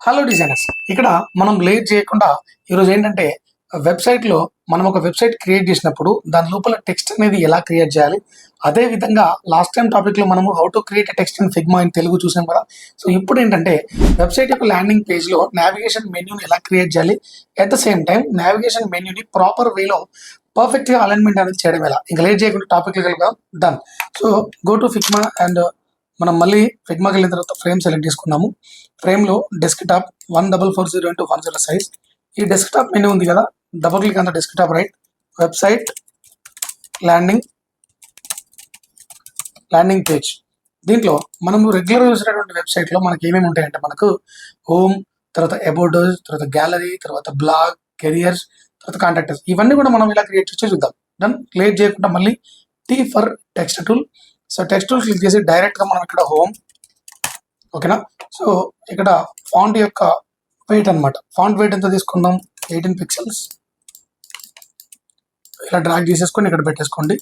Hello designers, ఇక్కడ మనం late చేయకుండా ఈరోజు ఏంటంటే వెబ్సైట్లో మనం ఒక వెబ్సైట్ క్రియేట్ చేసినప్పుడు దాని లోపల టెక్స్ట్ అనేది ఎలా క్రియేట్ చేయాలి. అదే విధంగా లాస్ట్ టైం టాపిక్లో మనము how to create text in Figma in Telugu చూసాం కదా. సో ఇప్పుడు ఏంటంటే వెబ్సైట్ యొక్క ల్యాండింగ్ పేజ్లో నావిగేషన్ మెన్యూని ఎలా క్రియేట్ చేయాలి, at the same time navigation మెన్యూని ప్రాపర్ వేలో పర్ఫెక్ట్గా అలైన్మెంట్ అనేది చేయడం ఎలా. ఇంకా లేట్ చేయకుండా టాపిక్లో వెళ్దాం. Done. So go to Figma and మనం మళ్ళీ ఫిగ్మాకి వెళ్ళిన తర్వాత ఫ్రేమ్ సెలెక్ట్ చేసుకున్నాము. ఫ్రేమ్లో డెస్క్టాప్ 1440110 సైజ్. ఈ డెస్క్టాప్ మెనూ ఉంది కదా, double click on the desktop, right, website landing page. దీంట్లో మనము రెగ్యులర్ చూసినటువంటి వెబ్సైట్లో మనకి ఏమేమి ఉంటాయంటే మనకు హోమ్, తర్వాత అబౌట్, తర్వాత గ్యాలరీ, తర్వాత బ్లాగ్, కెరియర్స్, తర్వాత కాంటాక్టర్స్, ఇవన్నీ కూడా మనం ఇలా క్రియేట్ చేసి చూద్దాం. డన్. లేట్ చేయకుండా మళ్ళీ tea for text tool. So text tool click చేసి డైరెక్ట్గా మనం ఇక్కడ హోమ్, ఓకేనా. సో ఇక్కడ ఫాంట్ యొక్క వెయిట్ అనమాట, ఫాంట్ వెయిట్ ఎంత తీసుకుందాం, 18 పిక్సెల్స్. ఇలా డ్రాగ్ చేసేసుకొని ఇక్కడ పెట్టేసుకోండి.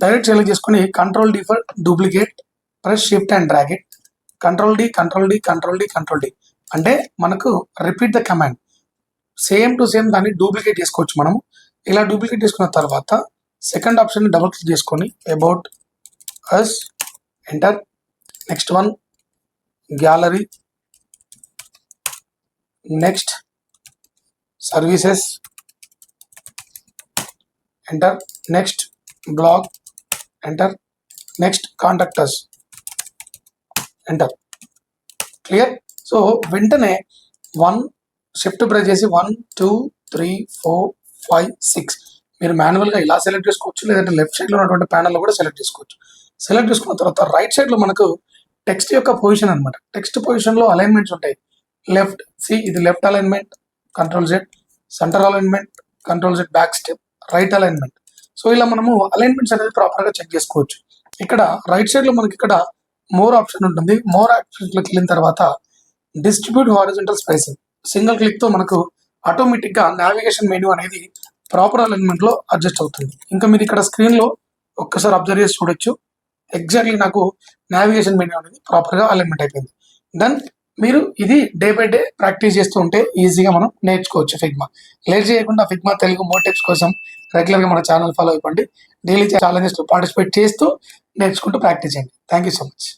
డైరెక్ట్ సెలెక్ట్ చేసుకొని control D for duplicate, press shift and drag it. Control D అంటే మనకు repeat the command, same to same దాన్ని డూప్లికేట్ చేసుకోవచ్చు మనము. ఇలా డూప్లికేట్ చేసుకున్న తర్వాత సెకండ్ ఆప్షన్ డబుల్ క్లిక్ చేసుకొని about us, enter. Next one gallery, next services, enter. Next blog, enter. Next contactors, enter. Clear. So వెంటనే షిఫ్ట్ ప్రెస్ చేసి 1 2 3 4 5 6 మీరు మాన్యువల్గా ఇలా సెలెక్ట్ చేసుకోవచ్చు, లేదంటే లెఫ్ట్ సైడ్లో ఉన్నటువంటి ప్యానల్లో కూడా సెలెక్ట్ చేసుకోవచ్చు. సెలెక్ట్ చేసుకున్న తర్వాత రైట్ సైడ్లో మనకు టెక్స్ట్ యొక్క పొజిషన్ అనమాట. టెక్స్ట్ పొజిషన్లో అలైన్మెంట్స్ ఉంటాయి. లెఫ్ట్, ఇది left alignment, control Z, centre alignment, control Z, back step, right alignment. So ఇలా మనము అలైన్మెంట్స్ అనేది ప్రాపర్గా చెక్ చేసుకోవచ్చు. ఇక్కడ రైట్ సైడ్లో మనకి ఇక్కడ మోర్ ఆప్షన్ ఉంటుంది. మోర్ ఆప్షన్స్లోకి వెళ్ళిన తర్వాత డిస్ట్రిబ్యూట్ హారిజాంటల్ స్పేసింగ్, సింగిల్ క్లిక్తో మనకు ఆటోమేటిక్గా నావిగేషన్ మెనూ అనేది ప్రాపర్ అలైన్మెంట్లో అడ్జస్ట్ అవుతుంది. ఇంకా మీరు ఇక్కడ స్క్రీన్లో ఒక్కసారి అబ్జర్వ్ చేసి చూడొచ్చు, ఎగ్జాక్ట్లీ నాకు నావిగేషన్ మెనూ అనేది ప్రాపర్గా అలైన్మెంట్ అయిపోయింది. దెన్ మీరు ఇది డే బై డే ప్రాక్టీస్ చేస్తూ ఉంటే ఈజీగా మనం నేర్చుకోవచ్చు ఫిగ్మా. లేట్ చేయకుండా ఫిగ్మా తెలుగు మోర్ టిప్స్ కోసం రెగ్యులర్గా మన ఛానల్ ఫాలో అయిపోండి. డైలీ ఛాలెంజెస్లో పార్టిసిపేట్ చేస్తూ నేర్చుకుంటూ ప్రాక్టీస్ చేయండి. Thank you so much.